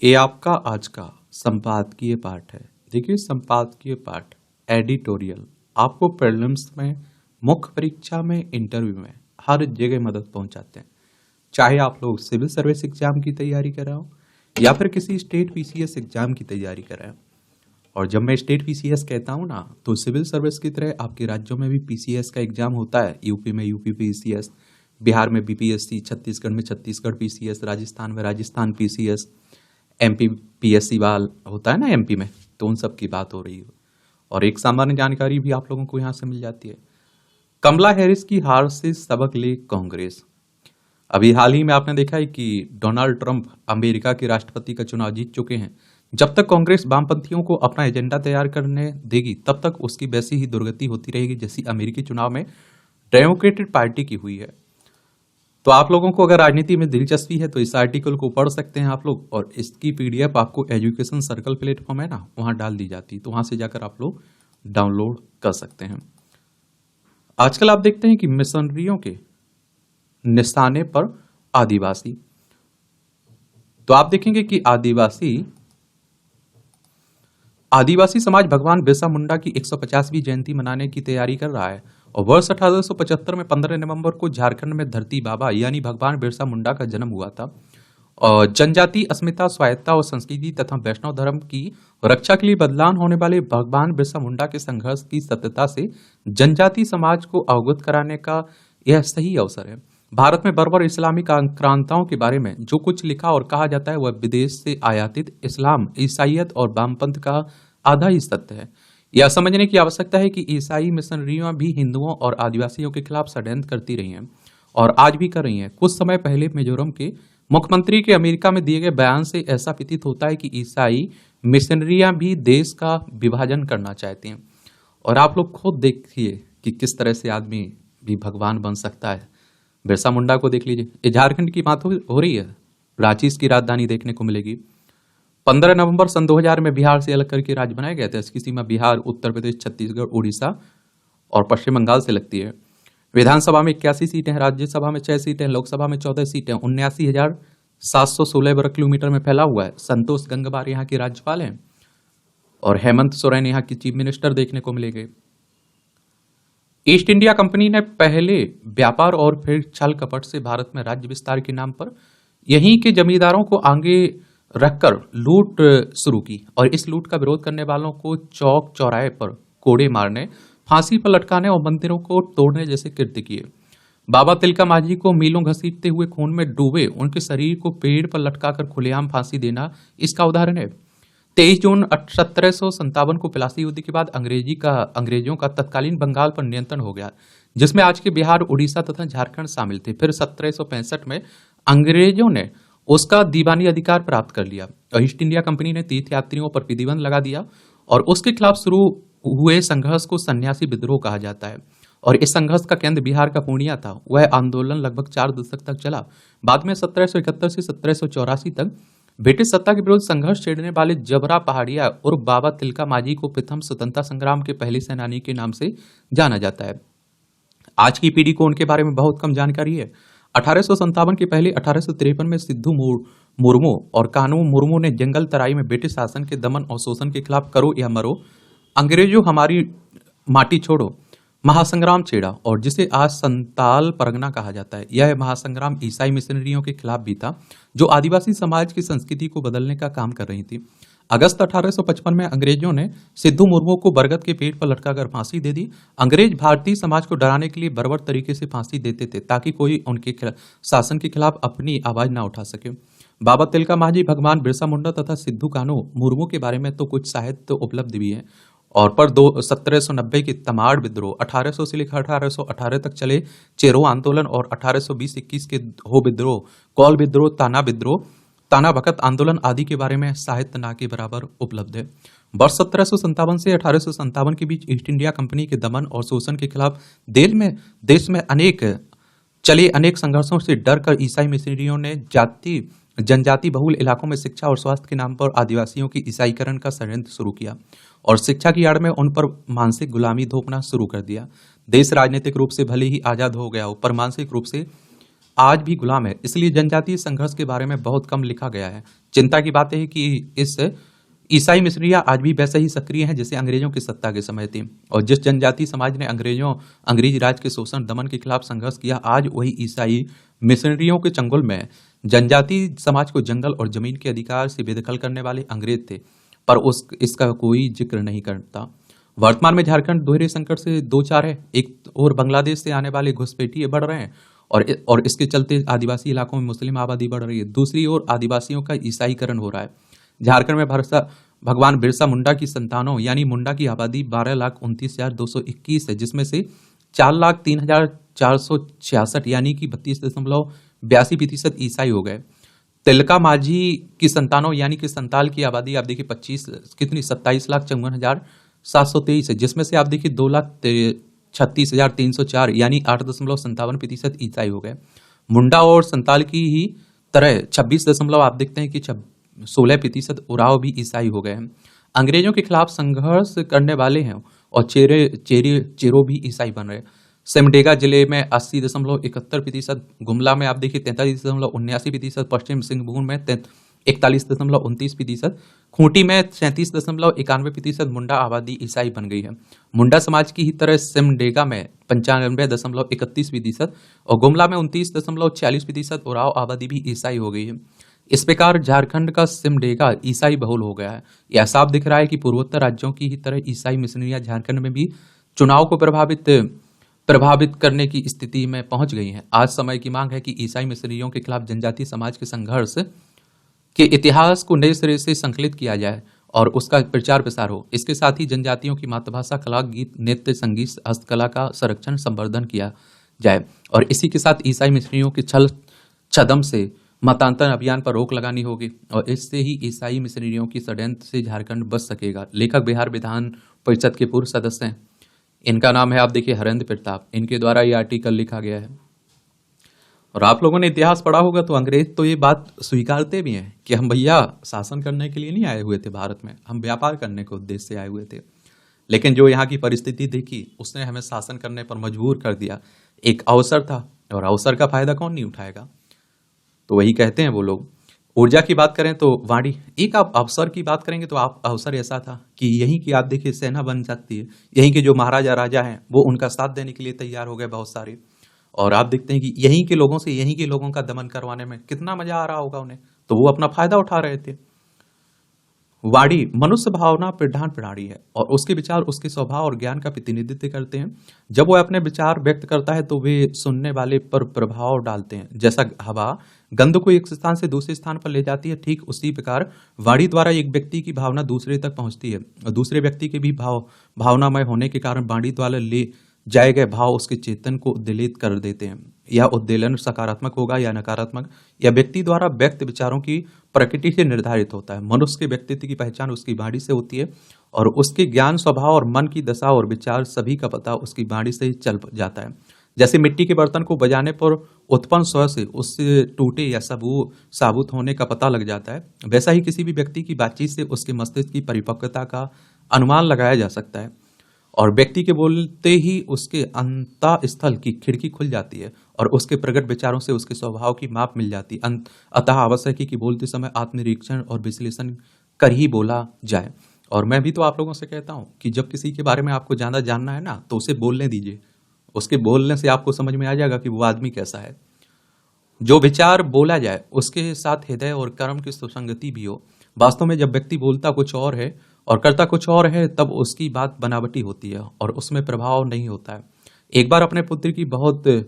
ये आपका आज का संपादकीय पाठ है। देखिए, संपादकीय पाठ एडिटोरियल आपको प्रीलिम्स में, मुख्य परीक्षा में, इंटरव्यू में हर जगह मदद पहुंचाते हैं। चाहे आप लोग सिविल सर्विस एग्जाम की तैयारी कर रहे हो या फिर किसी स्टेट पीसीएस एग्जाम की तैयारी कर रहे हो। और जब मैं स्टेट पीसीएस कहता हूं ना, तो सिविल सर्विस की तरह आपके राज्यों में भी पीसीएस का एग्जाम होता है। यूपी में यूपी पीसीएस, बिहार में बीपीएससी, छत्तीसगढ़ में छत्तीसगढ़ पीसीएस, राजस्थान में राजस्थान पीसीएस, एमपी पीएससी वाल होता है ना एमपी में, तो उन सब की बात हो रही है। और एक सामान्य जानकारी भी आप लोगों को यहां से मिल जाती है। कमला हैरिस की हार से सबक ले कांग्रेस। अभी हाल ही में आपने देखा है कि डोनाल्ड ट्रंप अमेरिका के राष्ट्रपति का चुनाव जीत चुके हैं। जब तक कांग्रेस वामपंथियों को अपना एजेंडा तैयार करने देगी, तब तक उसकी वैसी ही दुर्गति होती रहेगी जैसी अमेरिकी चुनाव में डेमोक्रेटिक पार्टी की हुई है। तो आप लोगों को अगर राजनीति में दिलचस्पी है तो इस आर्टिकल को पढ़ सकते हैं आप लोग, और इसकी पीडीएफ आपको एजुकेशन सर्कल प्लेटफॉर्म है ना, वहां डाल दी जाती है, तो वहां से जाकर आप लोग डाउनलोड कर सकते हैं। आजकल आप देखते हैं कि मिशनरियों के निशाने पर आदिवासी, तो आप देखेंगे कि आदिवासी समाज भगवान बिरसा मुंडा की 150वीं जयंती मनाने की तैयारी कर रहा है। और वर्ष 1875 में 15 नवंबर को झारखंड में धरती बाबा यानी भगवान बिरसा मुंडा का जन्म हुआ था। और जनजाति अस्मिता, स्वायत्ता और संस्कृति तथा वैष्णव धर्म की रक्षा के लिए बलिदान होने वाले भगवान बिरसा मुंडा के संघर्ष की सत्यता से जनजाति समाज को अवगत कराने का यह सही अवसर है। भारत में बर्बर इस्लामिक आक्रांताओं के बारे में जो कुछ लिखा और कहा जाता है वह विदेश से आयातित इस्लाम, ईसाइयत और वामपंथ का आधा ही सत्य है। यह समझने की आवश्यकता है कि ईसाई मिशनरियां भी हिंदुओं और आदिवासियों के खिलाफ षड्यंत्र करती रही हैं और आज भी कर रही हैं। कुछ समय पहले मिजोरम के मुख्यमंत्री के अमेरिका में दिए गए बयान से ऐसा प्रतीत होता है कि ईसाई मिशनरियां भी देश का विभाजन करना चाहती हैं। और आप लोग खुद देखिए कि किस तरह से आदमी भी भगवान बन सकता है। बिरसा मुंडा को देख लीजिए। ये झारखंड की बात हो रही है, रांची इसकी राजधानी देखने को मिलेगी। 15 नवंबर सन 2000 में बिहार से अलग करके राज्य बनाया गया था। इसकी सीमा बिहार, उत्तर प्रदेश, छत्तीसगढ़, उड़ीसा और पश्चिम बंगाल से लगती है। विधानसभा में 81 सीटें हैं, राज्यसभा में 6 सीटें, लोकसभा में 14 सीटें, 79,716 वर्ग किलोमीटर में फैला हुआ है। संतोष गंगवार यहाँ के राज्यपाल हैं और हेमंत सोरेन यहाँ की चीफ मिनिस्टर देखने को मिलेंगे। ईस्ट इंडिया कंपनी ने पहले व्यापार और फिर छल कपट से भारत में राज्य विस्तार के नाम पर यहीं के जमींदारों को आगे रखकर लूट शुरू की और इस लूट का विरोध करने वालों को चौक चौराहे पर कोड़े मारने, फांसी पर लटकाने और मंदिरों को तोड़ने जैसे कृत्य किए। बाबा तिलका मांझी को मीलों घसीटते हुए खून में डूबे उनके शरीर को पेड़ पर लटकाकर खुलेआम फांसी देना इसका उदाहरण है। 23 जून 1757 को प्लासी युद्ध के बाद अंग्रेजों का तत्कालीन बंगाल पर नियंत्रण हो गया, जिसमें आज के बिहार, उड़ीसा तथा झारखंड शामिल थे। फिर 1765 में अंग्रेजों ने उसका दीवानी अधिकार प्राप्त कर लिया और ईस्ट इंडिया कंपनी ने तीर्थयात्रियों पर प्रतिबंध लगा दिया और उसके खिलाफ शुरू हुए संघर्ष को सन्यासी विद्रोह कहा जाता है। और इस संघर्ष का केंद्र बिहार का पूर्णिया था। वह आंदोलन लगभग 4 दशक तक चला। बाद में 1771 से 1784 तक ब्रिटिश सत्ता के विरुद्ध संघर्ष छेड़ने वाले जबरा पहाड़िया और बाबा तिलका मांझी को प्रथम स्वतंत्रता संग्राम के पहले सेनानी के नाम से जाना जाता है। आज की पीढ़ी को उनके बारे में बहुत कम जानकारी है। 1857 के पहले 1853 में सिद्धू मुर्मू और कानू मुर्मू ने जंगल तराई में ब्रिटिश शासन के दमन और शोषण के खिलाफ करो या मरो, अंग्रेजों हमारी माटी छोड़ो महासंग्राम छेड़ा और जिसे आज संताल परगना कहा जाता है। यह महासंग्राम ईसाई मिशनरियों के खिलाफ भी था जो आदिवासी समाज की संस्कृति को बदलने का काम कर रही थी। अगस्त 1855 में अंग्रेजों ने सिद्धू मुर्मू को बरगद के पेड़ पर लटकाकर फांसी दे दी। अंग्रेज भारतीय समाज को डराने के लिए बर्बर तरीके से फांसी देते थे ताकि कोई उनके शासन के खिलाफ अपनी आवाज ना उठा सके। बाबा तिलका मांझी, भगवान बिरसा मुंडा तथा सिद्धू कानू मुर्मू के बारे में तो कुछ साहित्य उपलब्ध भी है। और पर 1790 की तमाड़ विद्रोह, 1800 से लेकर 1818 तक चले चेरो आंदोलन और 1820-21 के हो विद्रोह, कौल विद्रोह, ताना भगत आंदोलन आदि के बारे में साहित्य ना के बराबर उपलब्ध है। वर्ष 1757 से 1857 के बीच ईस्ट इंडिया कंपनी के दमन और शोषण के खिलाफ देश में अनेक संघर्षों से डरकर ईसाई मिशनरियों ने जनजाति बहुल इलाकों में शिक्षा और स्वास्थ्य के नाम पर आदिवासियों की ईसाईकरण का षड्यंत्र शुरू किया और शिक्षा की आड़ में उन पर मानसिक गुलामी थोपना शुरू कर दिया। देश राजनीतिक रूप से भले ही आजाद हो गया हो, पर मानसिक रूप से आज भी गुलाम है, इसलिए जनजातीय संघर्ष के बारे में बहुत कम लिखा गया है। चिंता की बात यह है कि इस ईसाई मिशनरियां आज भी वैसे ही सक्रिय हैं जैसे अंग्रेजों की सत्ता के समय थी। और जिस जनजातीय समाज ने अंग्रेज राज के शोषण दमन के खिलाफ संघर्ष किया, आज वही ईसाई मिशनरियों के चंगुल में है। जनजातीय समाज को जंगल और जमीन के अधिकार से बेदखल करने वाले अंग्रेज थे, पर इसका कोई जिक्र नहीं करता। वर्तमान में झारखंड दोहरे संकट से दो चार है। एक और बांग्लादेश से आने वाले घुसपैठिए बढ़ रहे हैं और इसके चलते आदिवासी इलाकों में मुस्लिम आबादी बढ़ रही है। दूसरी ओर आदिवासियों का ईसाईकरण हो रहा है। झारखंड में भगवान बिरसा मुंडा की संतानों यानी मुंडा की आबादी 12,29,221 है, जिसमें से 4,03,466 यानी कि 32.82% ईसाई हो गए। तिलका माझी की संतानों यानी कि संताल की आबादी आप देखिए 27,54,54,723 है, जिसमें से आप देखिए 2,36,304 यानी 8.57% ईसाई हो गए। मुंडा और संताल की ही तरह 26 दशमलव आप देखते हैं कि 16% उराव भी ईसाई हो गए हैं। अंग्रेजों के खिलाफ संघर्ष करने वाले हैं और चेरो भी ईसाई बन रहे हैं। सिमडेगा जिले में 80.71%, गुमला में आप देखिए 43.79%, पश्चिम सिंहभूम में 41.29%, खूंटी में 37.91% मुंडा आबादी ईसाई बन गई है। मुंडा समाज की ही तरह सिमडेगा में 95.31% और गुमला में 29.46% उराव आबादी भी ईसाई हो गई है। इस प्रकार झारखंड का सिमडेगा ईसाई बहुल हो गया है। यह साफ दिख रहा है कि पूर्वोत्तर राज्यों की ही तरह ईसाई मिशनरियां झारखंड में भी चुनाव को प्रभावित करने की स्थिति में पहुंच गई हैं। आज समय की मांग है कि ईसाई मिशनरियों के खिलाफ जनजातीय समाज के संघर्ष के इतिहास को नए सिरे से संकलित किया जाए और उसका प्रचार प्रसार हो। इसके साथ ही जनजातियों की मातृभाषा, कला, गीत, नृत्य, संगीत, हस्तकला का संरक्षण संवर्धन किया जाए और इसी के साथ ईसाई मिशनरियों के छल छदम से मतांतर अभियान पर रोक लगानी होगी और इससे ही ईसाई मिशनरियों की षड्यंत्र से झारखंड बच सकेगा। लेखक बिहार विधान परिषद के पूर्व सदस्य हैं, इनका नाम है आप देखिए हरेंद्र प्रताप। इनके द्वारा ये आर्टिकल लिखा गया है। और आप लोगों ने इतिहास पढ़ा होगा तो अंग्रेज तो ये बात स्वीकारते भी हैं कि हम भैया शासन करने के लिए नहीं आए हुए थे भारत में, हम व्यापार करने के उद्देश्य से आए हुए थे। लेकिन जो यहाँ की परिस्थिति देखी उसने हमें शासन करने पर मजबूर कर दिया। एक अवसर था और अवसर का फायदा कौन नहीं उठाएगा। तो वही कहते हैं वो लोग। ऊर्जा की बात करें तो वाणी, एक आप अवसर की बात करेंगे तो आप अवसर ऐसा था कि यहीं की आप देखिए सेना बन सकती है। यहीं के जो महाराजा राजा हैं वो उनका साथ देने के लिए तैयार हो गए बहुत सारे। और आप देखते हैं कि यहीं के लोगों से यहीं के लोगों का दमन करवाने में कितना मजा आ रहा होगा उन्हें, तो वो अपना फायदा उठा रहे थे। वाणी मनुष्य भावना प्रधान प्राणी है और उसके विचार उसके स्वभाव और ज्ञान का प्रतिनिधित्व करते हैं। जब वो अपने विचार व्यक्त करता है तो वे सुनने वाले पर प्रभाव डालते हैं। जैसा हवा गंध को एक स्थान से दूसरे स्थान पर ले जाती है, ठीक उसी प्रकार वाणी द्वारा एक व्यक्ति की भावना दूसरे तक पहुंचती है और दूसरे व्यक्ति के भी भावनामय होने के कारण वाणी द्वारा ले जाए गए भाव उसके चेतन को उद्वेलित कर देते हैं। यह उद्वेलन सकारात्मक होगा या नकारात्मक, यह व्यक्ति द्वारा व्यक्त विचारों की प्रकृति से निर्धारित होता है। मनुष्य के व्यक्तित्व की पहचान उसकी वाणी से होती है और उसके ज्ञान, स्वभाव और मन की दशा और विचार सभी का पता उसकी वाणी से ही चल जाता है। जैसे मिट्टी के बर्तन को बजाने पर उत्पन्न स्वर से उससे टूटे या साबुत होने का पता लग जाता है, वैसा ही किसी भी व्यक्ति की बातचीत से उसके मस्तिष्क की परिपक्वता का अनुमान लगाया जा सकता है। और व्यक्ति के बोलते ही उसके अंतः स्थल की खिड़की खुल जाती है और उसके प्रकट विचारों से उसके स्वभाव की माप मिल जाती है। अतः आवश्यक है कि बोलते समय आत्मनिरीक्षण और विश्लेषण कर ही बोला जाए। और मैं भी तो आप लोगों से कहता हूं कि जब किसी के बारे में आपको ज्यादा जानना है ना तो उसे बोलने दीजिए। उसके बोलने से आपको समझ में आ जाएगा कि वो आदमी कैसा है। जो विचार बोला जाए उसके साथ हृदय और कर्म की सुसंगति भी हो। वास्तव में जब व्यक्ति बोलता कुछ और है और करता कुछ और है तब उसकी बात बनावटी होती है और उसमें प्रभाव नहीं होता है। एक बार अपने पुत्र की बहुत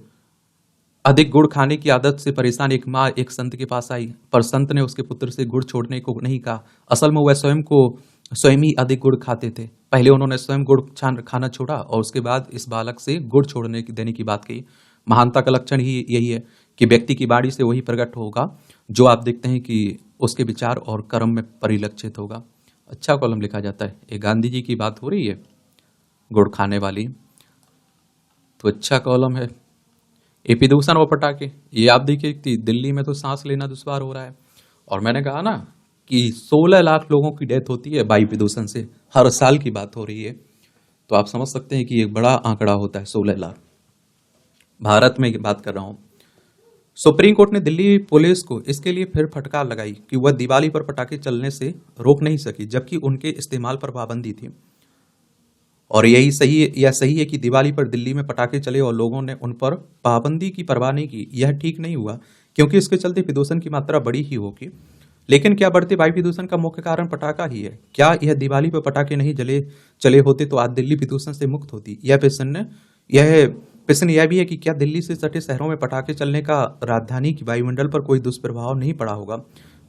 अधिक गुड़ खाने की आदत से परेशान एक माँ एक संत के पास आई, पर संत ने उसके पुत्र से गुड़ छोड़ने को नहीं कहा। असल में वह स्वयं ही अधिक गुड़ खाते थे। पहले उन्होंने स्वयं गुड़ खाना छोड़ा और उसके बाद इस बालक से गुड़ देने की बात कही। महानता का लक्षण ही यही है कि व्यक्ति की वाणी से वही प्रकट होगा जो आप देखते हैं कि उसके विचार और कर्म में परिलक्षित होगा। अच्छा कॉलम लिखा जाता है। ये गांधी जी की बात हो रही है गुड़ खाने वाली, तो अच्छा कॉलम है। ये प्रदूषण और पटाखे, ये आप देखिए दिल्ली में तो सांस लेना दुश्वार हो रहा है। और मैंने कहा ना कि 16 लाख लोगों की डेथ होती है वायु प्रदूषण से, हर साल की बात हो रही है। तो आप समझ सकते हैं कि एक बड़ा आंकड़ा होता है 16 लाख। भारत में बात कर रहा हूं। सुप्रीम कोर्ट ने दिल्ली पुलिस को इसके लिए फिर फटकार लगाई कि वह दिवाली पर पटाखे चलने से रोक नहीं सकी, जबकि उनके इस्तेमाल पर पाबंदी थी। और यह सही है कि दिवाली पर दिल्ली में पटाखे चले और लोगों ने उन पर पाबंदी की परवाह नहीं की। यह ठीक नहीं हुआ, क्योंकि इसके चलते प्रदूषण की मात्रा बड़ी ही होगी। लेकिन क्या बढ़ते वायु प्रदूषण का मुख्य कारण पटाखा ही है? क्या यह दिवाली पर पटाखे नहीं चले होते तो आज दिल्ली प्रदूषण से मुक्त होती? प्रश्न यह भी है कि क्या दिल्ली से सटे शहरों में पटाखे चलने का राजधानी की वायुमंडल पर कोई दुष्प्रभाव नहीं पड़ा होगा?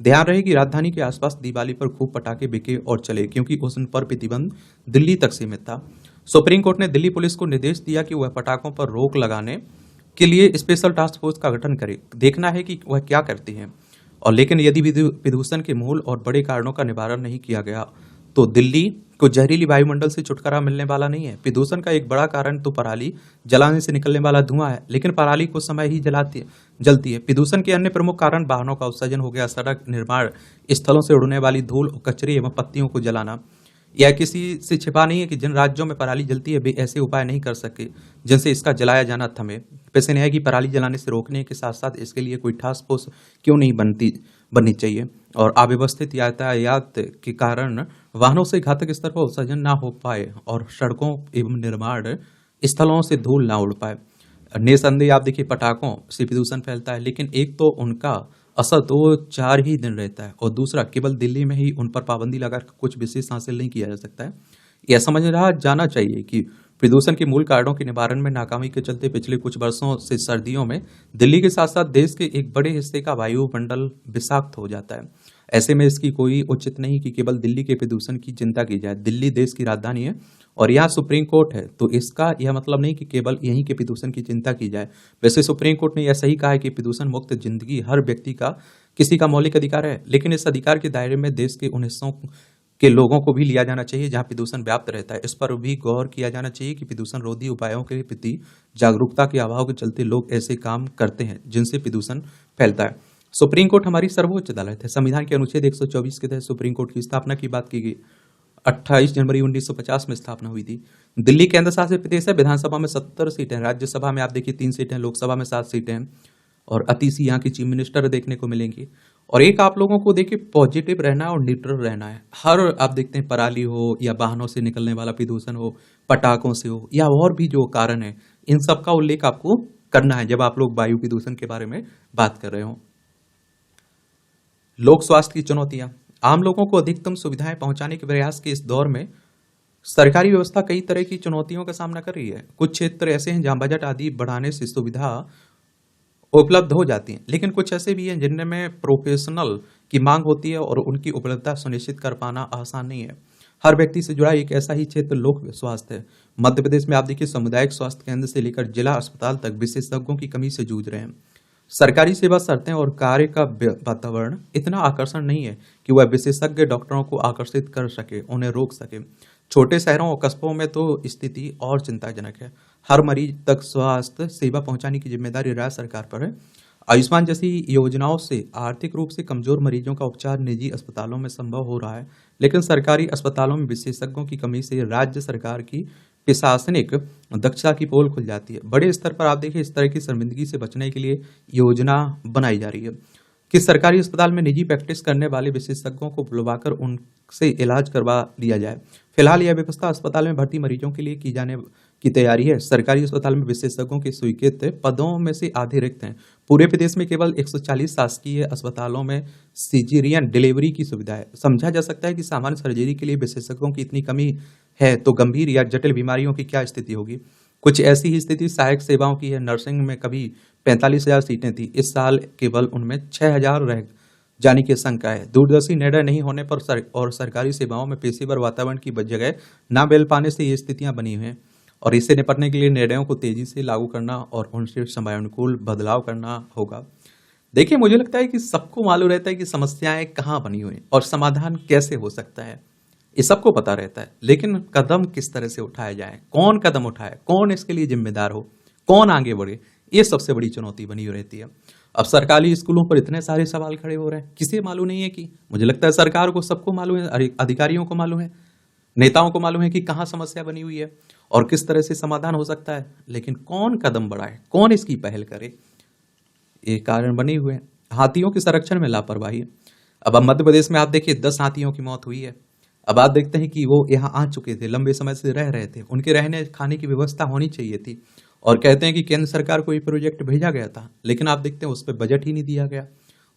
ध्यान रहे कि राजधानी के आसपास दिवाली पर खूब पटाखे बिके और चले, क्योंकि उस पर प्रतिबंध दिल्ली तक सीमित था। सुप्रीम कोर्ट ने दिल्ली पुलिस को निर्देश दिया कि वह पटाखों पर रोक लगाने के लिए स्पेशल टास्क फोर्स का गठन करे। देखना है कि वह क्या करती है। और लेकिन यदि प्रदूषण के मूल और बड़े कारणों का निवारण नहीं किया गया तो दिल्ली को जहरीली वायुमंडल से छुटकारा मिलने वाला नहीं है। प्रदूषण का एक बड़ा कारण तो पराली जलाने से निकलने वाला धुआं है, लेकिन पराली कुछ समय ही जलती है। प्रदूषण के अन्य प्रमुख कारण वाहनों का उत्सर्जन हो गया, सड़क निर्माण स्थलों से उड़ने वाली धूल, कचरे एवं पत्तियों को जलाना। यह किसी से छिपा नहीं है कि जिन राज्यों में पराली जलती है वे ऐसे उपाय नहीं कर सके जिनसे इसका जलाया जाना थमे। प्रश्न है कि पराली जलाने से रोकने के साथ साथ इसके लिए कोई टास्क फोर्स क्यों नहीं बननी चाहिए, और अव्यवस्थित यातायात के कारण वाहनों से घातक स्तर पर उत्सर्जन ना हो पाए और सड़कों एवं निर्माण स्थलों से धूल ना उड़ पाए। निसंदेह आप देखिए पटाखों से प्रदूषण फैलता है, लेकिन एक तो उनका असर तो 4 ही दिन रहता है और दूसरा केवल दिल्ली में ही उन पर पाबंदी लगाकर कुछ विशेष हासिल नहीं किया जा सकता है। यह समझ रहा जाना चाहिए कि प्रदूषण के मूल कारणों के निवारण में नाकामी के चलते पिछले कुछ वर्षों से सर्दियों में दिल्ली के साथ साथ देश के एक बड़े हिस्से का वायुमंडल विषाक्त हो जाता है। ऐसे में इसकी कोई उचित नहीं कि केवल दिल्ली के प्रदूषण की चिंता की जाए। दिल्ली देश की राजधानी है और यहाँ सुप्रीम कोर्ट है, तो इसका यह मतलब नहीं कि केवल यहीं के प्रदूषण की चिंता की जाए। वैसे सुप्रीम कोर्ट ने यह सही कहा है कि प्रदूषण मुक्त जिंदगी हर व्यक्ति का किसी का मौलिक अधिकार है, लेकिन इस अधिकार के दायरे में देश के उन हिस्सों के लोगों को भी लिया जाना चाहिए जहां प्रदूषण व्याप्त रहता है। इस पर भी गौर किया जाना चाहिए कि प्रदूषण रोधी उपायों के प्रति जागरूकता के अभाव के चलते लोग ऐसे काम करते हैं जिनसे प्रदूषण फैलता है। सुप्रीम कोर्ट हमारी सर्वोच्च अदालत है। संविधान के अनुच्छेद 124 के तहत सुप्रीम कोर्ट की स्थापना की बात की गई। 28 जनवरी 1950 में स्थापना हुई थी। दिल्ली केंद्र शासित प्रदेश है। विधानसभा में 70 सीटें, राज्यसभा में आप देखिए 3 सीटें, लोकसभा में 7 सीटें और अतिथि यहाँ की चीफ मिनिस्टर देखने को मिलेंगी। और एक आप लोगों को देखिए पॉजिटिव रहना है और न्यूट्रल रहना है। हर आप देखते हैं पराली हो या वाहनों से निकलने वाला प्रदूषण हो, पटाखों से हो या और भी जो कारण है, इन सब का उल्लेख आपको करना है जब आप लोग वायु प्रदूषण के बारे में बात कर रहे हो। लोक स्वास्थ्य की चुनौतियां। आम लोगों को अधिकतम सुविधाएं पहुंचाने के प्रयास के इस दौर में सरकारी व्यवस्था कई तरह की चुनौतियों का सामना कर रही है। कुछ क्षेत्र ऐसे हैं जहां बजट आदि बढ़ाने से सुविधा उपलब्ध हो जाती हैं, लेकिन कुछ ऐसे भी हैं जिनमें प्रोफेशनल की मांग होती है और उनकी उपलब्धता सुनिश्चित कर पाना आसान नहीं है। हर व्यक्ति से जुड़ा एक ऐसा ही क्षेत्र लोक स्वास्थ्य है। मध्य प्रदेश में आप देखिए सामुदायिक स्वास्थ्य केंद्र से लेकर जिला अस्पताल तक विशेषज्ञों की कमी से जूझ रहे हैं। सरकारी सेवा शर्तें और कार्य का वातावरण इतना आकर्षण नहीं है कि वह विशेषज्ञ डॉक्टरों को आकर्षित कर सके, उन्हें रोक सके। छोटे शहरों और कस्बों में तो स्थिति और चिंताजनक है। हर मरीज तक स्वास्थ्य सेवा पहुंचाने की जिम्मेदारी राज्य सरकार पर है। आयुष्मान जैसी योजनाओं से आर्थिक रूप से कमजोर मरीजों का उपचार निजी अस्पतालों में संभव हो रहा है, लेकिन सरकारी अस्पतालों में विशेषज्ञों की कमी से राज्य सरकार की प्रशासनिक दक्षता की पोल खुल जाती है। बड़े स्तर पर आप देखिए इस तरह की शर्मिंदगी से बचने के लिए योजना बनाई जा रही है कि सरकारी अस्पताल में निजी प्रैक्टिस करने वाले विशेषज्ञों को बुलवाकर उनसे इलाज करवा लिया जाए। फिलहाल यह व्यवस्था अस्पताल में भर्ती मरीजों के लिए की जाने की तैयारी है। सरकारी अस्पताल में विशेषज्ञों के स्वीकृत पदों में से आधे रिक्त हैं। पूरे प्रदेश में केवल 140 शासकीय अस्पतालों में सिजेरियन डिलीवरी की सुविधा है। समझा जा सकता है कि सामान्य सर्जरी के लिए विशेषज्ञों की इतनी कमी है तो गंभीर या जटिल बीमारियों की क्या स्थिति होगी। कुछ ऐसी ही स्थिति सहायक सेवाओं की है। नर्सिंग में कभी 45,000 सीटें थी, इस साल केवल उनमें 6,000 रह जाने की आशंका है। दूरदर्शी निर्णय नहीं होने पर और सरकारी सेवाओं में पेशेवर वातावरण की जगह न मिल पाने से ये स्थितियां बनी हुई हैं और इससे निपटने के लिए निर्णयों को तेजी से लागू करना और उनसे समयानुकूल बदलाव करना होगा। देखिए मुझे लगता है कि सबको मालूम रहता है कि समस्याएं कहाँ बनी हुई और समाधान कैसे हो सकता है, ये सबको पता रहता है, लेकिन कदम किस तरह से उठाया जाए, कौन कदम उठाए, कौन इसके लिए जिम्मेदार हो, कौन आगे बढ़े, ये सबसे बड़ी चुनौती बनी रहती है। अब सरकारी स्कूलों पर इतने सारे सवाल खड़े हो रहे हैं, किसे मालूम नहीं है कि मुझे लगता है सरकार को सबको मालूम है, अधिकारियों को मालूम है, नेताओं को मालूम है कि कहाँ समस्या बनी हुई है और किस तरह से समाधान हो सकता है, लेकिन कौन कदम बढ़ाए, कौन इसकी पहल करे, ये कारण बने हुए हैं। हाथियों के संरक्षण में लापरवाही। अब मध्य प्रदेश में आप देखिए 10 हाथियों की मौत हुई है। अब आप देखते हैं कि वो यहाँ आ चुके थे, लंबे समय से रह रहे थे, उनके रहने खाने की व्यवस्था होनी चाहिए थी। और कहते हैं कि केंद्र सरकार को ये प्रोजेक्ट भेजा गया था, लेकिन आप देखते हैं उस पर बजट ही नहीं दिया गया।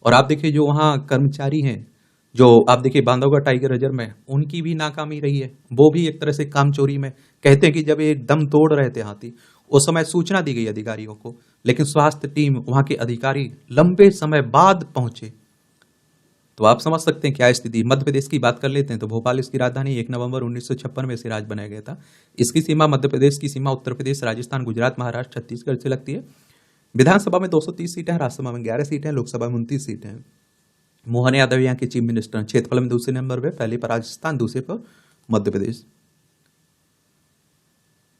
और आप देखिए जो वहाँ कर्मचारी हैं, जो आप देखिए बांधवगढ़ टाइगर रिजर्व में, उनकी भी नाकामी रही है। वो भी एक तरह से काम चोरी में, कहते हैं कि जब ये दम तोड़ रहे थे हाथी, उस समय सूचना दी गई अधिकारियों को, लेकिन स्वास्थ्य टीम, वहां के अधिकारी लंबे समय बाद पहुंचे। तो आप समझ सकते हैं क्या स्थिति। मध्य प्रदेश की बात कर लेते हैं तो भोपाल इसकी राजधानी 1 नवंबर 1956 में इसे राज्य बनाया गया था। इसकी सीमा मध्य प्रदेश की सीमा उत्तर प्रदेश, राजस्थान, गुजरात, महाराष्ट्र, छत्तीसगढ़ से लगती है। विधानसभा में 230 सीटें हैं, राज्यसभा में 11 सीटें हैं, लोकसभा में 29 सीटें हैं। मोहन यादव यहाँ के चीफ मिनिस्टर हैं। क्षेत्रफल में दूसरे नंबर पे, पहले पर राजस्थान, दूसरे पर मध्य प्रदेश।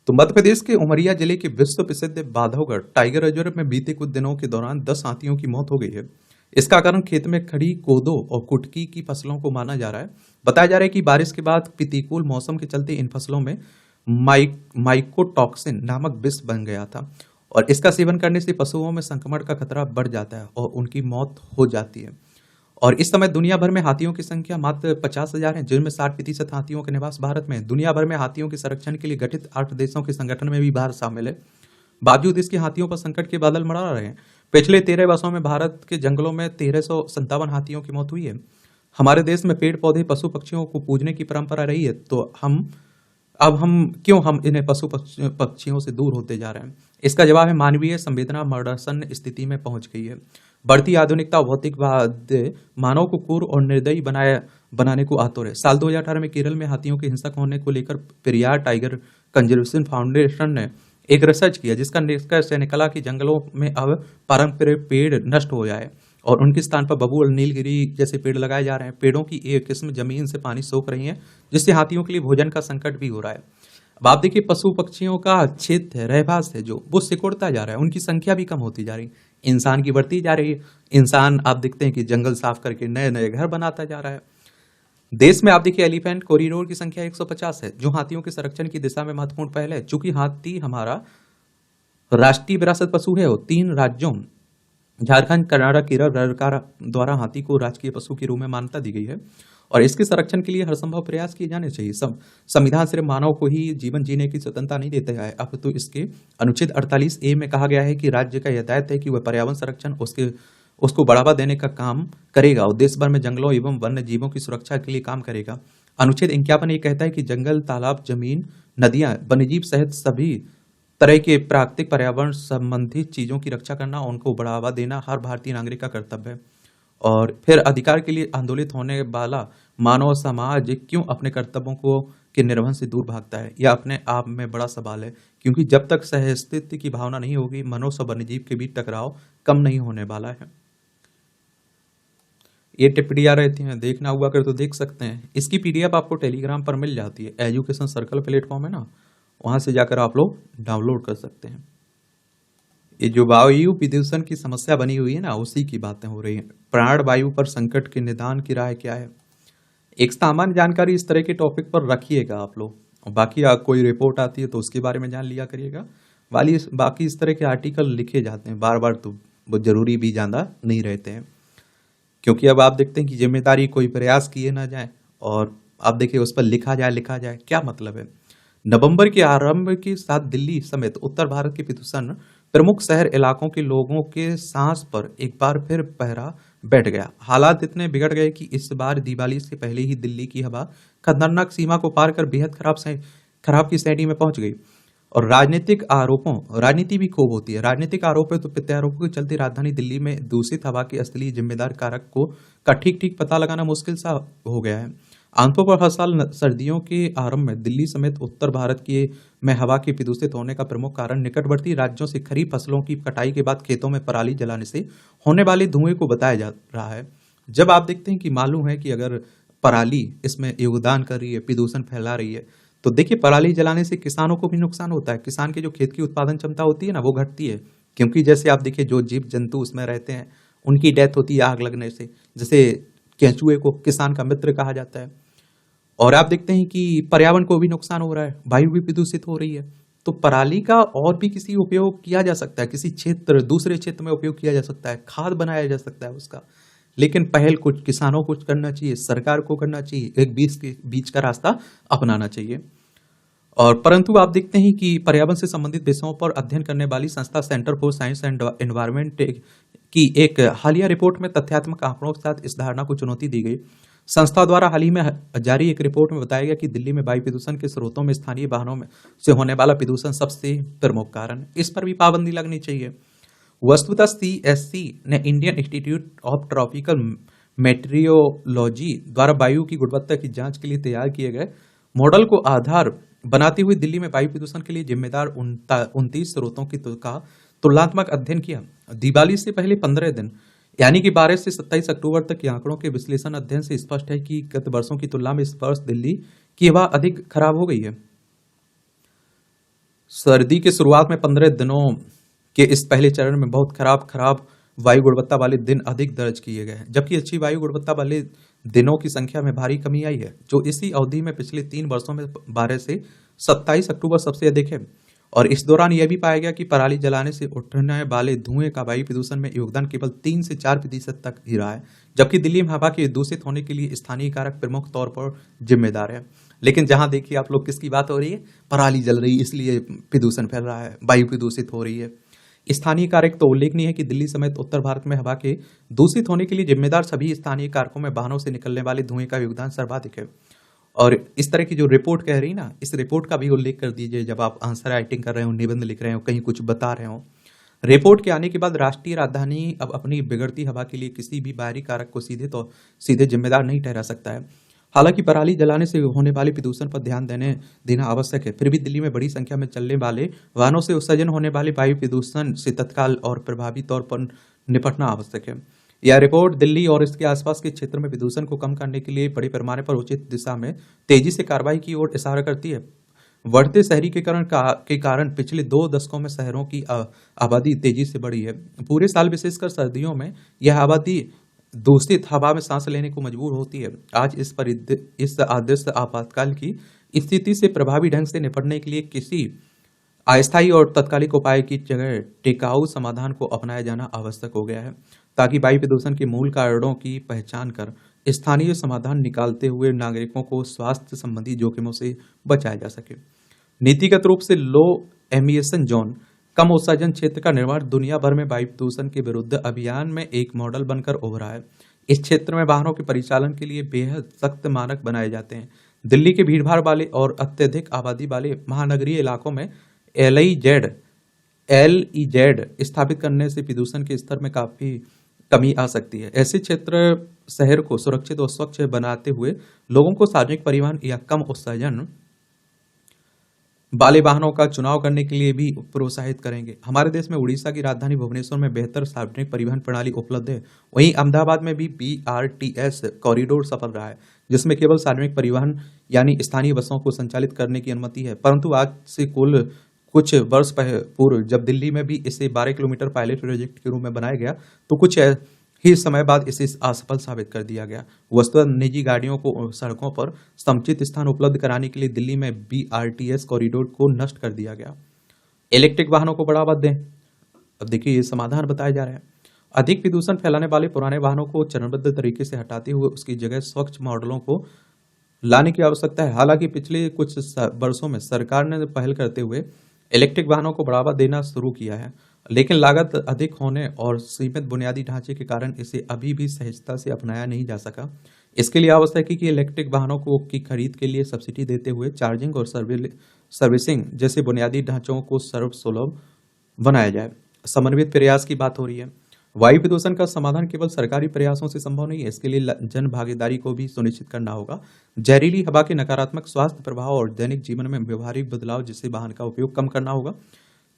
तो मध्य प्रदेश के उमरिया जिले के विश्व प्रसिद्ध बांधवगढ़ टाइगर रिजर्व में बीते कुछ दिनों के दौरान 10 हाथियों की मौत हो गई है। इसका कारण खेत में खड़ी कोदो और कुटकी की फसलों को माना जा रहा है। बताया जा रहा है कि बारिश के बाद प्रतिकूल मौसम के चलते इन फसलों में माइकोटॉक्सिन नामक विष बन गया था, और इसका सेवन करने से पशुओं में संक्रमण का खतरा बढ़ जाता है और उनकी मौत हो जाती है। और इस समय दुनिया भर में हाथियों की संख्या मात्र 50,000 है, जिनमें 60% हाथियों के निवास भारत में है। दुनिया भर में हाथियों के संरक्षण के लिए गठित 8 देशों के संगठन में भी भारत शामिल है। बावजूद इसके हाथियों पर संकट के बादल मंडरा रहे हैं। पिछले 13 वर्षों में भारत के जंगलों में 1357 हाथियों की मौत हुई है। हमारे देश में पेड़ पौधे पशु पक्षियों को पूजने की परंपरा रही है, तो हम क्यों इन्हें पशु पक्षियों से दूर होते जा रहे हैं? इसका जवाब है मानवीय संवेदना मरणासन स्थिति में पहुंच गई है। बढ़ती आधुनिकता और भौतिकवाद मानव को क्रूर और निर्दयी बनाने को आतुर है। साल 2018 में केरल में हाथियों के हिंसक होने को लेकर पेरियार टाइगर कंजर्वेशन फाउंडेशन ने एक रिसर्च किया, जिसका निष्कर्ष निकला कि जंगलों में अब पारंपरिक पेड़ नष्ट हो जाए और उनके स्थान पर बबूल और नीलगिरी जैसे पेड़ लगाए जा रहे हैं। पेड़ों की एक किस्म जमीन से पानी सोख रही है, जिससे हाथियों के लिए भोजन का संकट भी हो रहा है। अब आप देखिए पशु पक्षियों का क्षेत्र है, रहवास है, जो वो सिकुड़ता जा रहा है, उनकी संख्या भी कम होती जा रही है, इंसान की बढ़ती जा रही है। इंसान आप देखते हैं कि जंगल साफ करके नए नए घर बनाता जा रहा है। देश में आप देखिए एलिफेंट कॉरिडोर की संख्या 150 है, जो हाथियों के संरक्षण की दिशा में महत्वपूर्ण पहल है। चूंकि हाथी हमारा राष्ट्रीय विरासत पशु है और 3 राज्यों झारखंड, कर्नाटक, केरल सरकार द्वारा हाथी को राजकीय पशु के रूप में मान्यता दी गई है, और इसके संरक्षण के लिए हर संभव प्रयास किए जाने चाहिए। संविधान सिर्फ मानव को ही जीवन जीने की स्वतंत्रता नहीं देता है, अब तो इसके अनुच्छेद 48A में कहा गया है कि राज्य का यह दायित्व है कि वह पर्यावरण संरक्षण उसको बढ़ावा देने का काम करेगा और देश भर में जंगलों एवं वन्य जीवों की सुरक्षा के लिए काम करेगा। अनुच्छेद 51 ये कहता है कि जंगल, तालाब, जमीन, नदियां, वन्यजीव सहित सभी तरह के प्राकृतिक पर्यावरण संबंधित चीजों की रक्षा करना, उनको बढ़ावा देना हर भारतीय नागरिक का कर्तव्य है। और फिर अधिकार के लिए आंदोलित होने वाला मानव समाज क्यों अपने कर्तव्यों को के निर्वहन से दूर भागता है, यह अपने आप में बड़ा सवाल है। क्योंकि जब तक सहअस्तित्व की भावना नहीं होगी, मनुष्य और वन्यजीव के बीच टकराव कम नहीं होने वाला है। ये टिप्पणियां रहती हैं, देखना हुआ कर तो देख सकते हैं। इसकी PDF आपको टेलीग्राम पर मिल जाती है, एजुकेशन सर्कल प्लेटफॉर्म है ना, वहां से जाकर आप लोग डाउनलोड कर सकते हैं। ये जो वायु प्रदूषण की समस्या बनी हुई है ना, उसी की बातें हो रही हैं। प्राण वायु पर संकट के निदान की राय क्या है? एक सामान्य जानकारी इस तरह के टॉपिक पर रखिएगा आप लोग, और बाकी कोई रिपोर्ट आती है तो उसके बारे में जान लिया करिएगा। बाकी इस तरह के आर्टिकल लिखे जाते हैं बार बार, तो वो जरूरी भी ज्यादा नहीं रहते हैं। क्योंकि अब आप देखते हैं कि जिम्मेदारी कोई प्रयास किए ना जाए और आप देखिए उस पर लिखा जाए, क्या मतलब है? नवंबर के आरंभ के साथ दिल्ली समेत उत्तर भारत के प्रदूषण प्रमुख शहर इलाकों के लोगों के सांस पर एक बार फिर पहरा बैठ गया। हालात इतने बिगड़ गए कि इस बार दिवाली से पहले ही दिल्ली की हवा खतरनाक सीमा को पार कर बेहद खराब की श्रेणी में पहुंच गई। और राजनीति भी खूब होती है। राजनीतिक आरोपों तो प्रत्यारोपों के चलते राजधानी दिल्ली में दूषित हवा के असली जिम्मेदार कारक का ठीक पता लगाना मुश्किल सा हो गया है। आमतौर पर हर साल सर्दियों के आरंभ में दिल्ली समेत उत्तर भारत में हवा के प्रदूषित होने का प्रमुख कारण निकटवर्ती राज्यों से खरीफ फसलों की कटाई के बाद खेतों में पराली जलाने से होने वाले धुएं को बताया जा रहा है। जब आप देखते हैं कि मालूम है कि अगर पराली इसमें योगदान कर रही है, प्रदूषण फैला रही है, तो देखिए पराली जलाने से किसानों को भी नुकसान होता है। किसान की जो खेत की उत्पादन क्षमता होती है ना, वो घटती है। क्योंकि जैसे आप देखिए जो जीव जंतु उसमें रहते हैं उनकी डेथ होती है आग लगने से। जैसे केंचुए को किसान का मित्र कहा जाता है। और आप देखते हैं कि पर्यावरण को भी नुकसान हो रहा है, वायु भी प्रदूषित हो रही है। तो पराली का और भी किसी उपयोग किया जा सकता है, किसी क्षेत्र दूसरे क्षेत्र में उपयोग किया जा सकता है, खाद बनाया जा सकता है उसका। लेकिन पहल कुछ किसानों को करना चाहिए, सरकार को करना चाहिए, एक बीच का रास्ता अपनाना चाहिए। और परंतु आप देखते हैं कि पर्यावरण से संबंधित विषयों पर अध्ययन करने वाली संस्था centre for science and environment की एक हालिया रिपोर्ट में तथ्यात्मक आंकड़ों के साथ इस धारणा को चुनौती दी गई। संस्था द्वारा हाल ही में जारी एक रिपोर्ट में बताया गया कि दिल्ली में वायु प्रदूषण के स्रोतों में स्थानीय वाहनों में से होने वाला प्रदूषण सबसे प्रमुख कारण। इस पर भी पाबंदी लगनी चाहिए। वस्तुतः CSC ने Indian institute of tropical meteorology द्वारा वायु की गुणवत्ता की जांच के लिए तैयार किए गए मॉडल को आधार बनाते हुए दिल्ली में वायु प्रदूषण के लिए जिम्मेदार 29 स्रोतों का तुलनात्मक अध्ययन किया। दिवाली से पहले 15 दिन यानी कि 12 से 27 अक्टूबर तक के आंकड़ों के विश्लेषण अध्ययन से स्पष्ट है कि गत वर्षों की तुलना में इस वर्ष दिल्ली की हवा अधिक खराब हो गई है। सर्दी के शुरुआत में 15 दिनों के इस पहले चरण में बहुत खराब वायु गुणवत्ता वाले दिन अधिक दर्ज किए गए हैं, जबकि अच्छी वायु गुणवत्ता वाले दिनों की संख्या में भारी कमी आई है, जो इसी अवधि में पिछले 3 वर्षों में 12 से 27 अक्टूबर सबसे अधिक है। और इस दौरान यह भी पाया गया कि पराली जलाने से उठने वाले धुएं का वायु प्रदूषण में योगदान केवल 3 से 4% तक ही रहा है, जबकि दिल्ली में हवा के दूषित होने के लिए स्थानीय कारक प्रमुख तौर पर जिम्मेदार है। लेकिन जहां देखिए आप लोग, किसकी बात हो रही है? पराली जल रही है इसलिए प्रदूषण फैल रहा है, वायु प्रदूषित हो रही है। स्थानीय कारक तो उल्लेखनीय है कि दिल्ली समेत उत्तर भारत में हवा के दूषित होने के लिए जिम्मेदार सभी स्थानीय कारकों में वाहनों से निकलने वाले धुएं का योगदान सर्वाधिक है। और इस तरह की जो रिपोर्ट कह रही ना, इस रिपोर्ट का भी उल्लेख कर दीजिए जब आप आंसर राइटिंग कर रहे हो, निबंध लिख रहे हो, कहीं कुछ बता रहे हो। रिपोर्ट के आने के बाद राष्ट्रीय राजधानी अब अपनी बिगड़ती हवा के लिए किसी भी बाहरी कारक को सीधे जिम्मेदार नहीं ठहरा सकता है। हालांकि पराली जलाने से होने वाले प्रदूषण पर ध्यान देना आवश्यक है, फिर भी दिल्ली में बड़ी संख्या में चलने वाले वाहनों से उत्सर्जन होने वाले वायु प्रदूषण से तत्काल और प्रभावी तौर पर निपटना आवश्यक है। यह रिपोर्ट दिल्ली और इसके आसपास के क्षेत्र में प्रदूषण को कम करने के लिए बड़े पैमाने पर उचित दिशा में तेजी से कार्रवाई की ओर इशारा करती है। बढ़ते शहरीकरण के कारण पिछले 2 दशकों में शहरों की आबादी तेजी से बढ़ी है। पूरे साल विशेषकर सर्दियों में यह आबादी दूषित हवा में सांस लेने को मजबूर होती है। आज इस आदर्श आपातकाल की स्थिति से प्रभावी ढंग से निपटने के लिए किसी अस्थायी और तात्कालिक उपाय की जगह टिकाऊ समाधान को अपनाया जाना आवश्यक हो गया है, ताकि वायु प्रदूषण के मूल कारणों की पहचान कर स्थानीय समाधान निकालते हुए नागरिकों को स्वास्थ्य संबंधी जोखिमों से बचाया जा सके। नीतिगत रूप से लो एमिशन जोन, कम उत्सर्जन क्षेत्र का निर्माण दुनिया भर में वायु प्रदूषण के विरुद्ध अभियान में एक मॉडल बनकर उभरा है। इस क्षेत्र में वाहनों के परिचालन के लिए बेहद सख्त मानक बनाए जाते हैं। दिल्ली के भीड़भाड़ वाले और अत्यधिक आबादी वाले महानगरीय इलाकों में LEZ स्थापित करने से प्रदूषण के स्तर में काफी कमी आ सकती है। ऐसे क्षेत्र शहर को सुरक्षित और स्वच्छ बनाते हुए लोगों को सार्वजनिक परिवहन या कम उत्सर्जन वाले वाहनों का चुनाव करने के लिए भी प्रोत्साहित करेंगे। हमारे देश में उड़ीसा की राजधानी भुवनेश्वर में बेहतर सार्वजनिक परिवहन प्रणाली उपलब्ध है। वहीं अहमदाबाद में भी BRTS कॉरिडोर सफल रहा है, जिसमें केवल सार्वजनिक परिवहन यानी स्थानीय बसों को संचालित करने की अनुमति है। परंतु आज से कुछ वर्ष पूर्व जब दिल्ली में भी इसे 12 किलोमीटर पायलट प्रोजेक्ट के रूप में बनाया गया, तो कुछ ही समय बाद इसे असफल साबित कर दिया गया। वस्तुतः निजी गाड़ियों को सड़कों पर समुचित स्थान उपलब्ध कराने के लिए दिल्ली में BRTS कॉरिडोर को नष्ट कर दिया गया। इलेक्ट्रिक वाहनों को बढ़ावा दें। अब देखिए ये समाधान बताया जा रहा है। अधिक प्रदूषण फैलाने वाले पुराने वाहनों को चरणबद्ध तरीके से हटाते हुए उसकी जगह स्वच्छ मॉडलों को लाने की आवश्यकता है। हालांकि पिछले कुछ वर्षों में सरकार ने पहल करते हुए इलेक्ट्रिक वाहनों को बढ़ावा देना शुरू किया है, लेकिन लागत अधिक होने और सीमित बुनियादी ढांचे के कारण इसे अभी भी सहजता से अपनाया नहीं जा सका। इसके लिए आवश्यक है कि इलेक्ट्रिक वाहनों की खरीद के लिए सब्सिडी देते हुए चार्जिंग और सर्विसिंग जैसे बुनियादी ढांचों को सर्वसुलभ बनाया जाए। समन्वित प्रयास की बात हो रही है। वायु प्रदूषण का समाधान केवल सरकारी प्रयासों से संभव नहीं है, इसके लिए जन भागीदारी को भी सुनिश्चित करना होगा। जहरीली हवा के नकारात्मक स्वास्थ्य प्रभाव और दैनिक जीवन में व्यवहारिक बदलाव, जिससे वाहन का उपयोग कम करना होगा।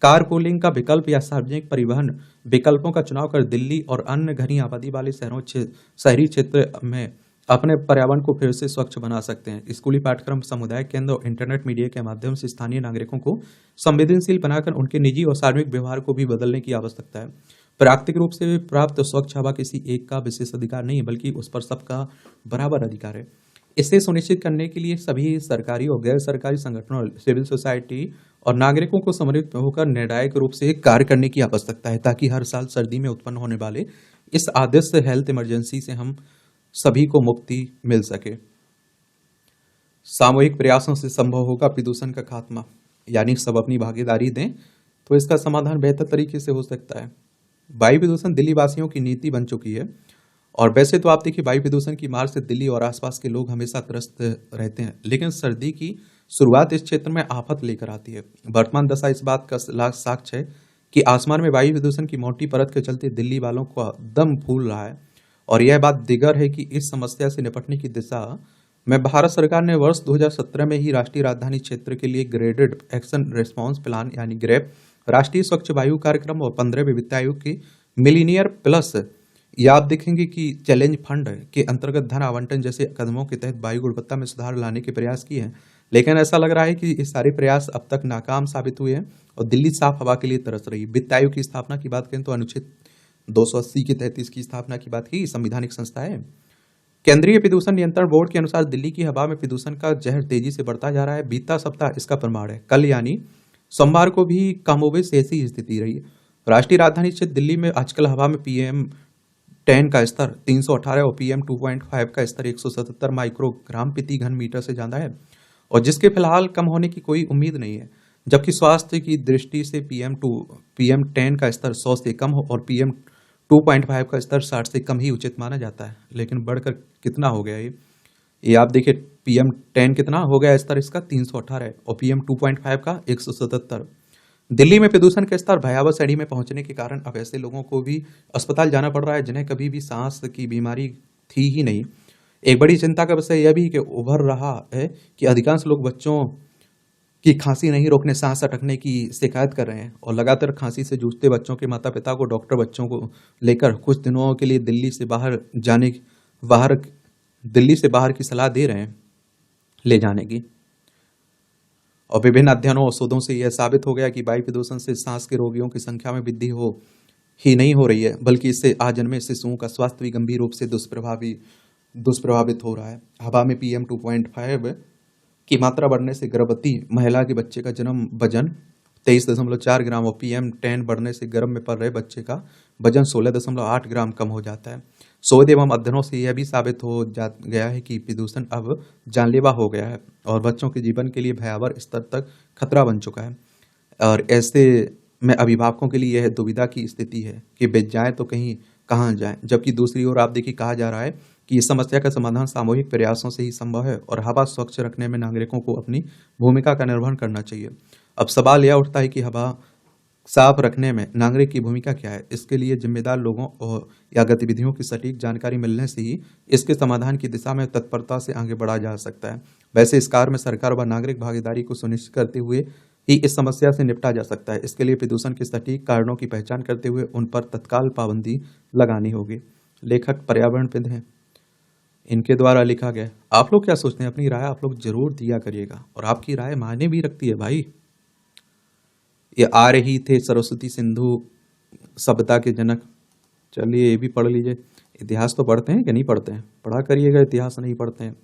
कार पूलिंग का विकल्प या सार्वजनिक परिवहन विकल्पों का चुनाव कर दिल्ली और अन्य घनी आबादी वाले शहरी क्षेत्र में अपने पर्यावरण को फिर से स्वच्छ बना सकते हैं। स्कूली पाठ्यक्रम, समुदाय केंद्र और इंटरनेट मीडिया के माध्यम से स्थानीय नागरिकों को संवेदनशील बनाकर उनके निजी और सार्वजनिक व्यवहार को भी बदलने की आवश्यकता है। प्राकृतिक रूप से प्राप्त स्वच्छ हवा किसी एक का विशेष अधिकार नहीं है, बल्कि उस पर सबका बराबर अधिकार है। इसे सुनिश्चित करने के लिए सभी सरकारी और गैर सरकारी संगठनों, सिविल सोसाइटी और नागरिकों को सम्मिलित होकर निर्णायक रूप से कार्य करने की आवश्यकता है, ताकि हर साल सर्दी में उत्पन्न होने वाले इस आदर्श हेल्थ इमरजेंसी से हम सभी को मुक्ति मिल सके। सामूहिक प्रयासों से संभव होगा प्रदूषण का खात्मा, यानी सब अपनी भागीदारी दें तो इसका समाधान बेहतर तरीके से हो सकता है। वायु प्रदूषण दिल्ली वासियों की नीति बन चुकी है, और वैसे तो आप देखिए वायु प्रदूषण की मार से दिल्ली और आसपास के लोग हमेशा त्रस्त रहते हैं, लेकिन सर्दी की शुरुआत इस क्षेत्र में आफत लेकर आती है। वर्तमान दशा इस बात का साक्ष्य है कि आसमान में वायु प्रदूषण की मोटी परत के चलते दिल्ली वालों को दम फूल रहा है, और यह बात दिगर है कि इस समस्या से निपटने की दिशा में भारत सरकार ने वर्ष 2017 में ही राष्ट्रीय राजधानी क्षेत्र के लिए ग्रेडेड एक्शन रिस्पांस प्लान यानी ग्रेप, राष्ट्रीय स्वच्छ वायु कार्यक्रम और 15वें वित्त आयोग के मिलीनियर प्लस या आप देखेंगे कि चैलेंज फंड के अंतर्गत धन आवंटन जैसे कदमों के तहत वायु गुणवत्ता में सुधार लाने के प्रयास किए हैं। लेकिन ऐसा लग रहा है कि ये सारे प्रयास अब तक नाकाम साबित हुए हैं और दिल्ली साफ हवा के लिए तरस रही है। वित्त आयोग की स्थापना की बात करें तो अनुच्छेद 280 के तहत इसकी स्थापना की बात की, संवैधानिक संस्था है। केंद्रीय प्रदूषण नियंत्रण बोर्ड के अनुसार दिल्ली की हवा में प्रदूषण का जहर तेजी से बढ़ता जा रहा है। बीता सप्ताह इसका प्रमाण है। कल यानी सोमवार को भी कमोबेश ऐसी स्थिति रही है। राष्ट्रीय राजधानी क्षेत्र दिल्ली में आजकल हवा में PM10 का स्तर 318 और PM2.5 का स्तर 177 माइक्रोग्राम प्रति घन मीटर से ज्यादा है, और जिसके फिलहाल कम होने की कोई उम्मीद नहीं है। जबकि स्वास्थ्य की दृष्टि से PM10 का स्तर 100 से कम हो और PM2.5 का स्तर 60 से कम ही उचित माना जाता है। लेकिन बढ़कर कितना हो गया ये आप देखिए, PM10 कितना हो गया स्तर इसका 318 और PM2.5 का 177। दिल्ली में प्रदूषण का स्तर भयावह श्रेणी में पहुंचने के कारण अब ऐसे लोगों को भी अस्पताल जाना पड़ रहा है जिन्हें कभी भी सांस की बीमारी थी ही नहीं। एक बड़ी चिंता का विषय यह भी कि उभर रहा है कि अधिकांश लोग बच्चों की खांसी नहीं रोकने, सांस अटकने की शिकायत कर रहे हैं, और लगातार खांसी से जूझते बच्चों के माता पिता को डॉक्टर बच्चों को लेकर कुछ दिनों के लिए दिल्ली से बाहर की सलाह दे रहे हैं ले जाने की। और विभिन्न अध्ययनों और शोधों से यह साबित हो गया कि वायु प्रदूषण से सांस के रोगियों की संख्या में वृद्धि नहीं हो रही है, बल्कि इससे आजन्मे शिशुओं का स्वास्थ्य भी गंभीर रूप से दुष्प्रभावित हो रहा है। हवा में PM2.5 की मात्रा बढ़ने से गर्भवती महिला के बच्चे का जन्म वजन 23.4 ग्राम और PM10 बढ़ने से गर्भ में पल रहे बच्चे का वजन 16.8 ग्राम कम हो जाता है। शोध एवं अध्ययनों से यह भी साबित हो गया है कि प्रदूषण अब जानलेवा हो गया है और बच्चों के जीवन के लिए भयावह स्तर तक खतरा बन चुका है। और ऐसे में अभिभावकों के लिए यह दुविधा की स्थिति है कि वे जाएं तो कहाँ जाएं। जबकि दूसरी ओर आप देखिए कहा जा रहा है कि इस समस्या का समाधान सामूहिक प्रयासों से ही संभव है और हवा स्वच्छ रखने में नागरिकों को अपनी भूमिका का निर्वहन करना चाहिए। अब सवाल यह उठता है कि हवा साफ रखने में नागरिक की भूमिका क्या है। इसके लिए जिम्मेदार लोगों या गतिविधियों की सटीक जानकारी मिलने से ही इसके समाधान की दिशा में तत्परता से आगे बढ़ा जा सकता है। वैसे इस कार्य में सरकार व नागरिक भागीदारी को सुनिश्चित करते हुए ही इस समस्या से निपटा जा सकता है। इसके लिए प्रदूषण के सटीक कारणों की पहचान करते हुए उन पर तत्काल पाबंदी लगानी होगी। लेखक पर्यावरणविद हैं, इनके द्वारा लिखा गया। आप लोग क्या सोचते हैं? अपनी राय आप लोग जरूर दिया करिएगा, और आपकी राय मायने भी रखती है भाई। ये आ रही थे सरस्वती सिंधु सभ्यता के जनक। चलिए ये भी पढ़ लीजिए। इतिहास तो पढ़ते हैं कि नहीं पढ़ते हैं? पढ़ा करिएगा, इतिहास नहीं पढ़ते हैं।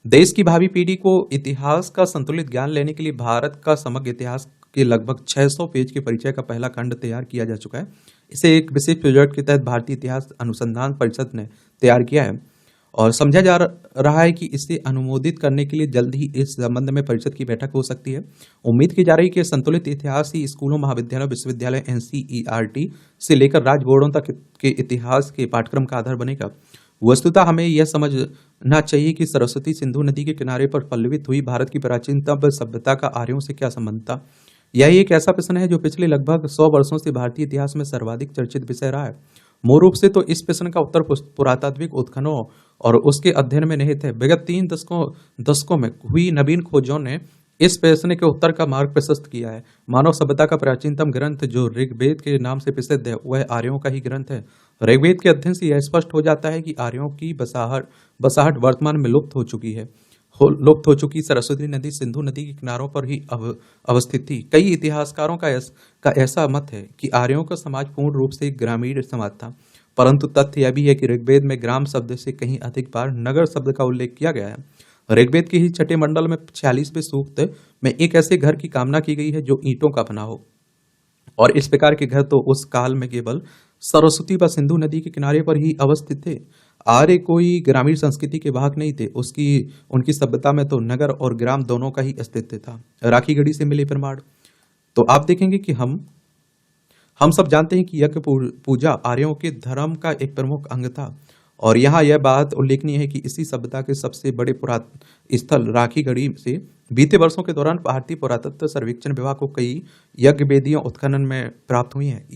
देश की भावी पीढ़ी को इतिहास का संतुलित ज्ञान लेने के लिए भारत का समग्र इतिहास के लगभग 600 पेज के परिचय का पहला खंड तैयार किया जा चुका है। इसे एक विशेष प्रोजेक्ट के तहत भारतीय इतिहास अनुसंधान परिषद ने तैयार किया है और समझा जा रहा है कि इसे अनुमोदित करने के लिए जल्द ही इस संबंध में परिषद की बैठक हो सकती है। उम्मीद की जा रही है कि संतुलित इतिहास ही स्कूलों, महाविद्यालयों, विश्वविद्यालय, NCERT से लेकर राज्य बोर्डों तक के इतिहास के पाठ्यक्रम का आधार बनेगा। वस्तुतः हमें यह समझना चाहिए कि सरस्वती सिंधु नदी के किनारे पर पल्लवित हुई भारत की प्राचीनतम सभ्यता का आर्यों से क्या संबंध था। यह एक ऐसा प्रश्न है जो पिछले लगभग 100 वर्षों से भारतीय इतिहास में सर्वाधिक चर्चित विषय रहा है। मूल रूप से तो इस प्रश्न का उत्तर पुरातात्विक उत्खननों और उसके अध्ययन में निहित है। विगत 3 दशकों में हुई नवीन खोजों ने इस प्रश्न के उत्तर का मार्ग प्रशस्त किया है। मानव सभ्यता का प्राचीनतम ग्रंथ जो ऋग्वेद के नाम से प्रसिद्ध है वह आर्यों का ही ग्रंथ है। ऋग्वेद के अध्ययन से यह स्पष्ट हो जाता है कि आर्यों की बसाहट वर्तमान में लुप्त हो चुकी सरस्वती नदी सिंधु नदी के किनारों पर ही अवस्थित थी। कई इतिहासकारों का ऐसा मत है कि आर्यों का समाज पूर्ण रूप से ग्रामीण समाज था। परंतु तथ्य यह भी है कि ऋग्वेद में ग्राम शब्द से कहीं अधिक बार नगर शब्द का उल्लेख किया गया है। ऋग्वेद के ही छठे मंडल में 46वें सूक्त में एक ऐसे घर की कामना की गई है जो ईंटों का बना हो, और इस प्रकार के घर तो उस काल में केवल सरस्वती व सिंधु नदी के किनारे पर ही अवस्थित थे। आर्य कोई ग्रामीण संस्कृति के वाहक नहीं थे। उनकी सभ्यता में तो नगर और ग्राम दोनों का ही अस्तित्व था। राखी गढ़ी से मिले प्रमाण तो आप देखेंगे कि हम सब जानते हैं कि यज्ञ पूजा आर्यों के धर्म का एक प्रमुख अंग था, और यहाँ यह बात उल्लेखनीय है कि इसी सभ्यता के सबसे बड़े पुरातन स्थल राखीगढ़ी से बीते वर्षों के दौरान भारतीय पुरातत्व सर्वेक्षण विभाग को कई यज्ञ वेदियां उत्खनन में प्राप्त हुई हैं।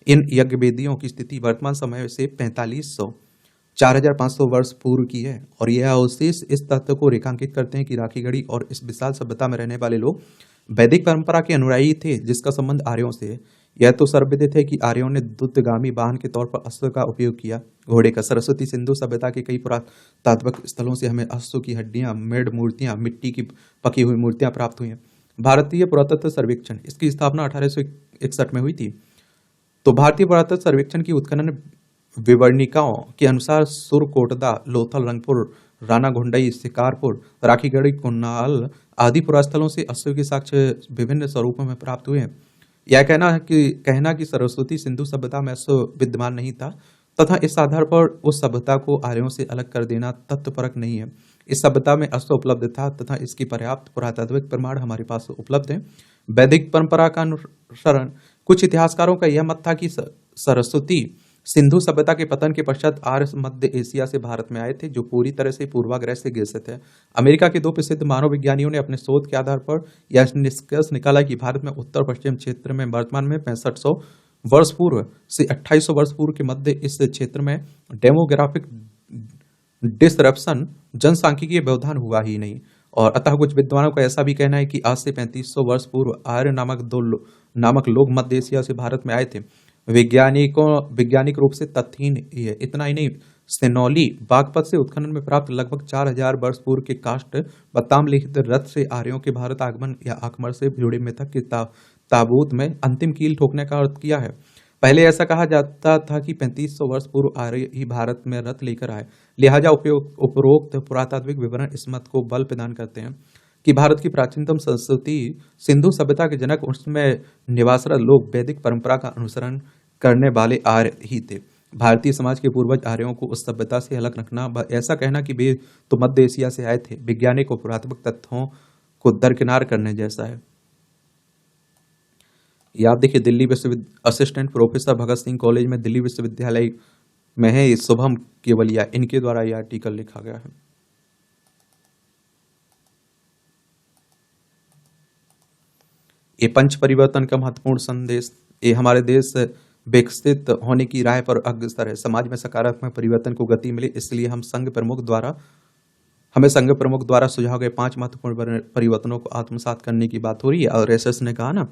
इन यज्ञ वेदियों की स्थिति वर्तमान समय से 4500 वर्ष पूर्व की है, और यह अवशेष इस तथ्य को रेखांकित करते हैं कि राखीगढ़ी और इस विशाल सभ्यता में रहने वाले लोग वैदिक परंपरा के अनुयायी थे, जिसका संबंध आर्यों से है। यह तो सर्वविदित है कि आर्यों ने द्रुतगामी वाहन के तौर पर अश्व का उपयोग किया, घोड़े का। सरस्वती सिंधु सभ्यता के कई पुरातात्विक स्थलों से हमें अश्व की हड्डियां, मेढ़ मूर्तियां, मिट्टी की पकी हुई मूर्तियां प्राप्त हुई हैं। भारतीय पुरातत्व सर्वेक्षण, इसकी स्थापना 1861 में हुई थी। तो भारतीय पुरातत्व सर्वेक्षण की उत्खनन विवरणिकाओं के अनुसार सुरकोटदा, लोथल, रंगपुर, राना घुंडई, शिकारपुर, राखीगढ़ी, कुन्नाल आदि पुरास्थलों से अश्व के साक्ष्य विभिन्न स्वरूपों में प्राप्त हुए हैं। यह कहना कि सरस्वती सिंधु सभ्यता में अश्व विद्यमान नहीं था तथा इस आधार पर उस सभ्यता को आर्यों से अलग कर देना तथ्यपरक नहीं है। इस सभ्यता में अश्व उपलब्ध था तथा इसकी पर्याप्त पुरातात्विक प्रमाण हमारे पास उपलब्ध है। वैदिक परंपरा का अनुसरण कुछ इतिहासकारों का यह मत था कि सरस्वती सिंधु सभ्यता के पतन के पश्चात आर्य मध्य एशिया से भारत में आए थे, जो पूरी तरह से पूर्वाग्रह से ग्रसित है। अमेरिका के दो प्रसिद्ध मानव विज्ञानियों ने अपने शोध के आधार पर यह निष्कर्ष निकाला कि भारत में उत्तर पश्चिम क्षेत्र में वर्तमान में 6500 वर्ष पूर्व से 2800 वर्ष पूर्व के मध्य इस क्षेत्र में डेमोग्राफिक डिसरप्शन, जनसांख्यिकीय व्यवधान हुआ ही नहीं। और अतः कुछ विद्वानों का ऐसा भी कहना है कि आज से 3500 वर्ष पूर्व आर्य नामक लोग मध्य एशिया से भारत में आए थे। वैज्ञानिक रूप से तथ्यहीन है। इतना ही नहीं, सेनौली बागपत से उत्खनन में प्राप्त लगभग 4000 वर्ष पूर्व के काष्ठ व ताम्रलिखित रथ से आर्यों के भारत आगमन या आगमन से जुड़े मिथक के ताबूत में अंतिम कील ठोकने का अर्थ किया है। पहले ऐसा कहा जाता था कि 3500 वर्ष पूर्व आर्य ही भारत में रथ लेकर आए। लिहाजा उपरोक्त पुरातात्विक विवरण इस मत को बल प्रदान करते हैं कि भारत की प्राचीनतम संस्कृति सिंधु सभ्यता के जनक, उसमें निवासरत लोग वैदिक परंपरा का अनुसरण करने वाले आर्य ही थे। भारतीय समाज के पूर्वज आर्यों को उस सभ्यता से अलग रखना, ऐसा कहना कि वे तो मध्य एशिया से आए थे, वैज्ञानिक और पुरातात्विक तथ्यों को दरकिनार करने जैसा है। ये आप देखिए, दिल्ली विश्वविद्यालय assistant professor Bhagat Singh college में दिल्ली विश्वविद्यालय में है शुभम केवलिया, इनके द्वारा यह आर्टिकल लिखा गया है। ये पंच परिवर्तन का महत्वपूर्ण संदेश, ये हमारे देश विकसित होने की राह पर अग्रसर है। समाज में सकारात्मक परिवर्तन को गति मिले, इसलिए हमें संघ प्रमुख द्वारा सुझाव गए 5 महत्वपूर्ण परिवर्तनों को आत्मसात करने की बात हो रही है। और एसएस ने कहा ना,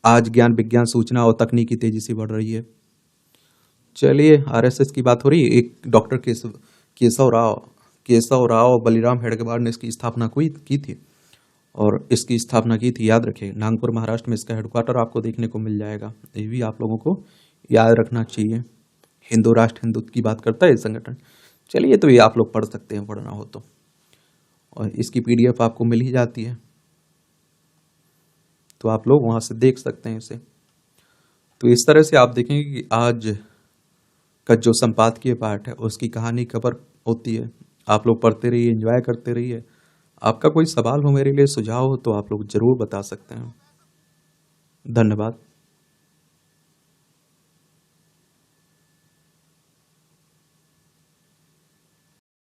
आज ज्ञान, विज्ञान, सूचना और तकनीकी तेजी से बढ़ रही है। चलिए, आरएसएस की बात हो रही है। एक डॉक्टर केशव राव बलिराम हेडगेवार ने इसकी स्थापना की थी, और इसकी स्थापना की थी, याद रखें, नागपुर महाराष्ट्र में इसका हेडक्वार्टर आपको देखने को मिल जाएगा। ये भी आप लोगों को याद रखना चाहिए। हिंदू राष्ट्र हिंदुत्व की बात करता है ये संगठन। चलिए, तो ये आप लोग पढ़ सकते हैं, पढ़ना हो तो, और इसकी पीडीएफ आपको मिल ही जाती है, तो आप लोग वहां से देख सकते हैं इसे। तो इस तरह से आप देखेंगे कि आज का जो संपादकीय पाठ है उसकी कहानी कवर होती है। आप लोग पढ़ते रहिए, एंजॉय करते रहिए। आपका कोई सवाल हो, मेरे लिए सुझाव हो, तो आप लोग जरूर बता सकते हैं। धन्यवाद।